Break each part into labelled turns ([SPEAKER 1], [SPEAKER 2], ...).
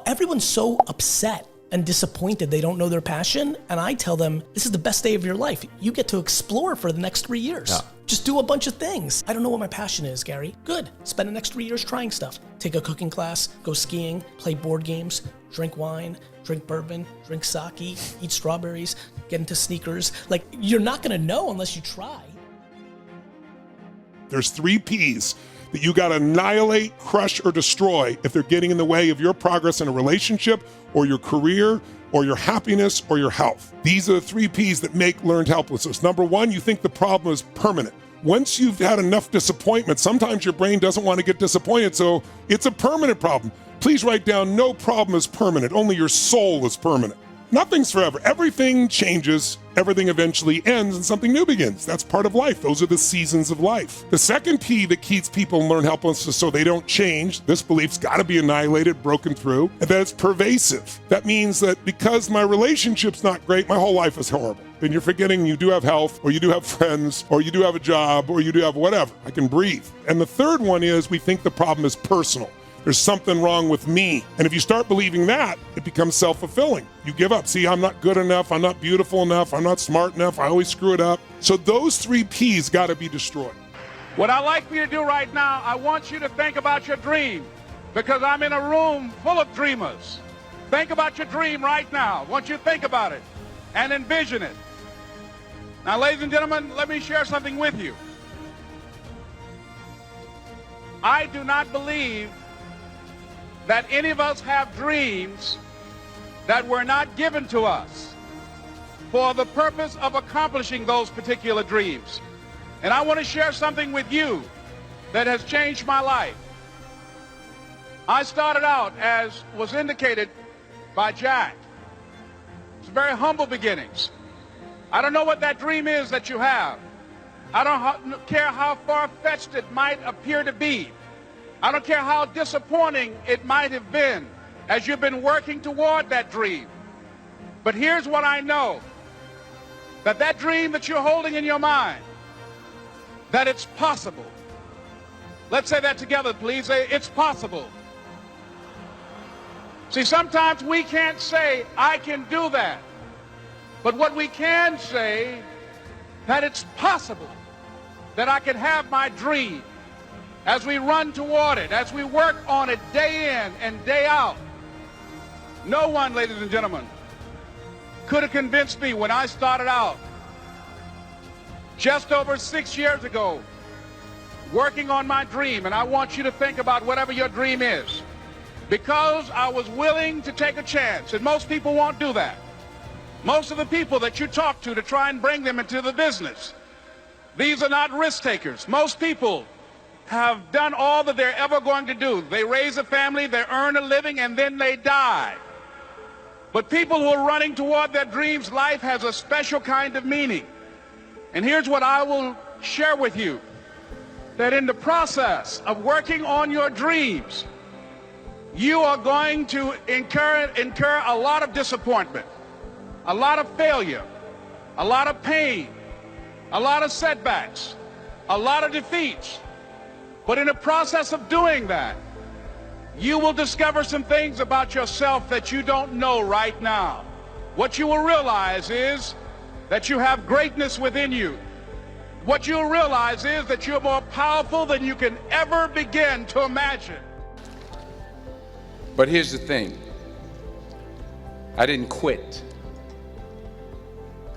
[SPEAKER 1] Everyone's so upset and disappointed they don't know their passion, and I tell them, this is the best day of your life. You get to explore for the next 3 years. Yeah. Just do a bunch of things. I don't know what my passion is, Gary. Good. Spend the next 3 years trying stuff. Take a cooking class, go skiing, play board games, drink wine, drink bourbon, drink sake, eat strawberries, get into sneakers. Like, you're not gonna know unless you try.
[SPEAKER 2] There's 3 P's that you gotta annihilate, crush, or destroy if they're getting in the way of your progress in a relationship or your career or your happiness or your health. These are the 3 P's that make learned helplessness. Number 1, you think the problem is permanent. Once you've had enough disappointment, sometimes your brain doesn't want to get disappointed, so it's a permanent problem. Please write down, no problem is permanent, only your soul is permanent. Nothing's forever. Everything changes, everything eventually ends, and something new begins. That's part of life. Those are the seasons of life. The second P that keeps people in learned helplessness so they don't change, this belief's got to be annihilated, broken through, and that it's pervasive. That means that because my relationship's not great, my whole life is horrible. And you're forgetting you do have health, or you do have friends, or you do have a job, or you do have whatever. I can breathe. And the third one is we think the problem is personal. There's something wrong with me. And if you start believing that, it becomes self-fulfilling. You give up. See, I'm not good enough. I'm not beautiful enough. I'm not smart enough. I always screw it up. So those 3 P's got to be destroyed.
[SPEAKER 3] What I'd like for you to do right now, I want you to think about your dream, because I'm in a room full of dreamers. Think about your dream right now. I want you to think about it and envision it. Now, ladies and gentlemen, let me share something with you. I do not believe that any of us have dreams that were not given to us for the purpose of accomplishing those particular dreams. And I want to share something with you that has changed my life. I started out, as was indicated by Jack, it's very humble beginnings. I don't know what that dream is that you have. I don't care how far-fetched it might appear to be. I don't care how disappointing it might have been as you've been working toward that dream. But here's what I know, that dream that you're holding in your mind, that it's possible. Let's say that together, please. Say, it's possible. See, sometimes we can't say, I can do that. But what we can say, that it's possible that I can have my dream. As we run toward it, as we work on it day in and day out. No one, ladies and gentlemen, could have convinced me when I started out just over 6 years ago, working on my dream. And I want you to think about whatever your dream is, because I was willing to take a chance. And most people won't do that. Most of the people that you talk to try and bring them into the business, these are not risk takers. Most people have done all that they're ever going to do. They raise a family, they earn a living, and then they die. But people who are running toward their dreams, life has a special kind of meaning. And here's what I will share with you, that in the process of working on your dreams, you are going to incur a lot of disappointment, a lot of failure, a lot of pain, a lot of setbacks, a lot of defeats. But in the process of doing that, you will discover some things about yourself that you don't know right now. What you will realize is that you have greatness within you. What you'll realize is that you're more powerful than you can ever begin to imagine.
[SPEAKER 4] But here's the thing. I didn't quit.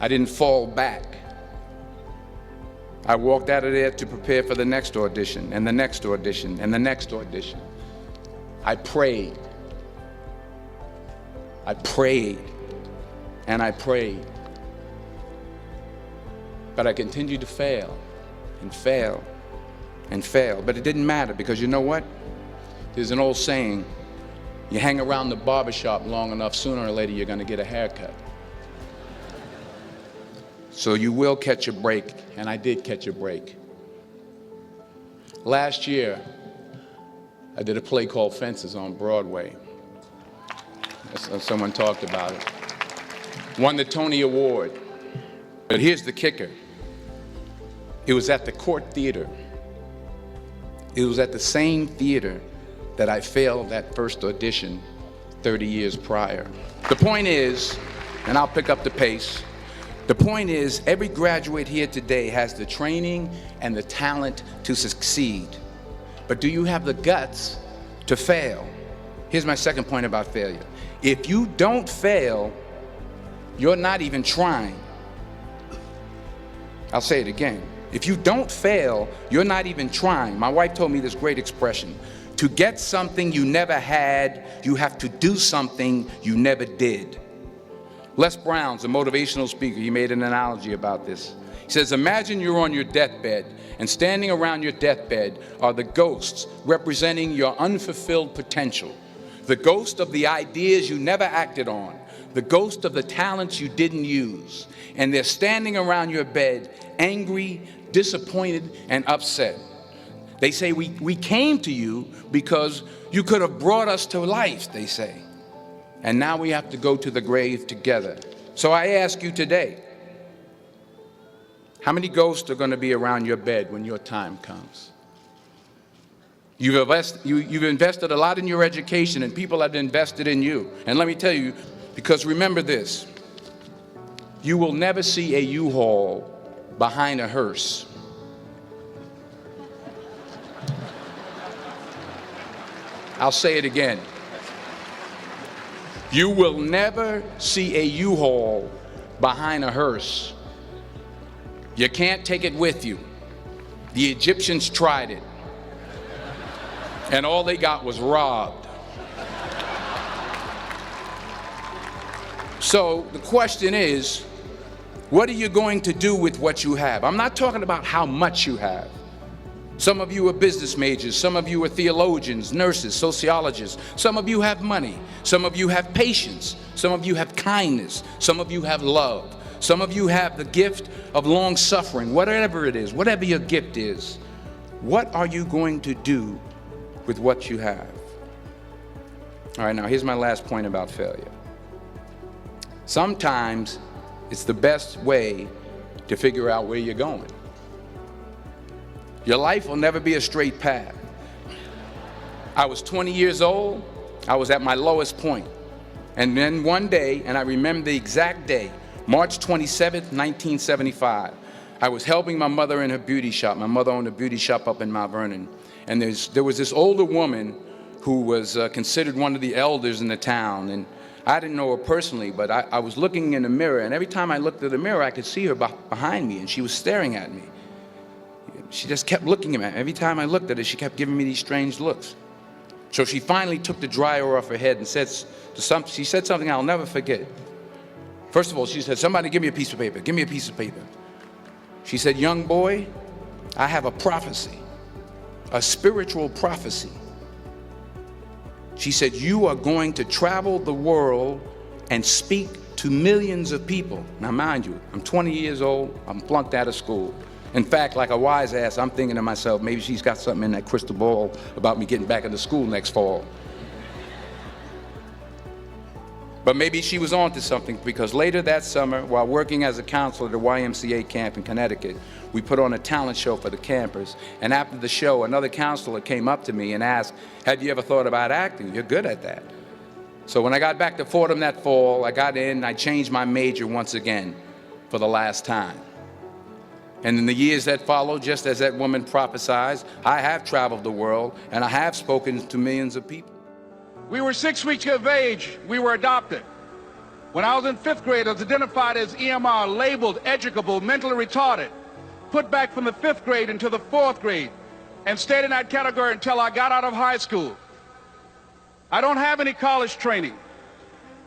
[SPEAKER 4] I didn't fall back. I walked out of there to prepare for the next audition, and the next audition, and the next audition. I prayed. I prayed, and I prayed. But I continued to fail, and fail, and fail. But it didn't matter, because you know what? There's an old saying, you hang around the barbershop long enough, sooner or later you're gonna get a haircut. So you will catch a break, and I did catch a break. Last year, I did a play called Fences on Broadway. Someone talked about it. Won the Tony Award. But here's the kicker. It was at the Court Theater. It was at the same theater that I failed that first audition 30 years prior. The point is, and I'll pick up the pace, the point is every graduate here today has the training and the talent to succeed. But do you have the guts to fail? Here's my second point about failure. If you don't fail, you're not even trying. I'll say it again. If you don't fail, you're not even trying. My wife told me this great expression. To get something you never had, you have to do something you never did. Les Brown's a motivational speaker. He made an analogy about this. He says, imagine you're on your deathbed, and standing around your deathbed are the ghosts representing your unfulfilled potential. The ghost of the ideas you never acted on. The ghost of the talents you didn't use. And they're standing around your bed, angry, disappointed, and upset. They say, we came to you because you could have brought us to life, they say. And now we have to go to the grave together. So I ask you today, how many ghosts are going to be around your bed when your time comes? You've invested a lot in your education, and people have invested in you. And let me tell you, because remember this, you will never see a U-Haul behind a hearse. I'll say it again. You will never see a U-Haul behind a hearse. You can't take it with you. The Egyptians tried it, and all they got was robbed. So the question is, what are you going to do with what you have? I'm not talking about how much you have. Some of you are business majors, some of you are theologians, nurses, sociologists. Some of you have money, some of you have patience, some of you have kindness, some of you have love. Some of you have the gift of long suffering, whatever it is, whatever your gift is. What are you going to do with what you have? All right, now here's my last point about failure. Sometimes it's the best way to figure out where you're going. Your life will never be a straight path. I was 20 years old. I was at my lowest point. And then one day, and I remember the exact day, March 27th, 1975, I was helping my mother in her beauty shop. My mother owned a beauty shop up in Mount Vernon. And there was this older woman who was considered one of the elders in the town. And I didn't know her personally, but I was looking in the mirror, and every time I looked at the mirror, I could see her behind me, and she was staring at me. She just kept looking at me. Every time I looked at her, she kept giving me these strange looks. So she finally took the dryer off her head and she said something I'll never forget. First of all, she said, somebody give me a piece of paper, give me a piece of paper. She said, young boy, I have a prophecy, a spiritual prophecy. She said, you are going to travel the world and speak to millions of people. Now mind you, I'm 20 years old, I'm flunked out of school. In fact, like a wise ass, I'm thinking to myself, maybe she's got something in that crystal ball about me getting back into school next fall. But maybe she was onto something, because later that summer, while working as a counselor at a YMCA camp in Connecticut, we put on a talent show for the campers. And after the show, another counselor came up to me and asked, have you ever thought about acting? You're good at that. So when I got back to Fordham that fall, I got in, I changed my major once again for the last time. And in the years that followed, just as that woman prophesied, I have traveled the world and I have spoken to millions of people.
[SPEAKER 3] We were 6 weeks of age. We were adopted. When I was in 5th grade, I was identified as EMR, labeled educable, mentally retarded, put back from the 5th grade into the 4th grade, and stayed in that category until I got out of high school. I don't have any college training,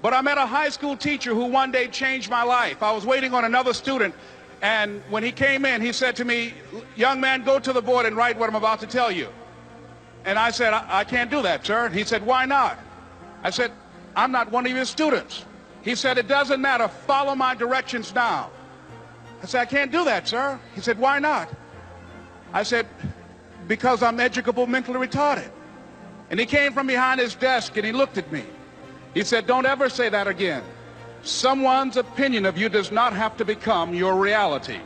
[SPEAKER 3] but I met a high school teacher who one day changed my life. I was waiting on another student, and when he came in, he said to me, young man, go to the board and write what I'm about to tell you. And I said, I can't do that, sir. He said, why not? I said, I'm not one of your students. He said, it doesn't matter. Follow my directions now. I said, I can't do that, sir. He said, why not? I said, because I'm educable, mentally retarded. And he came from behind his desk and he looked at me. He said, don't ever say that again. Someone's opinion of you does not have to become your reality.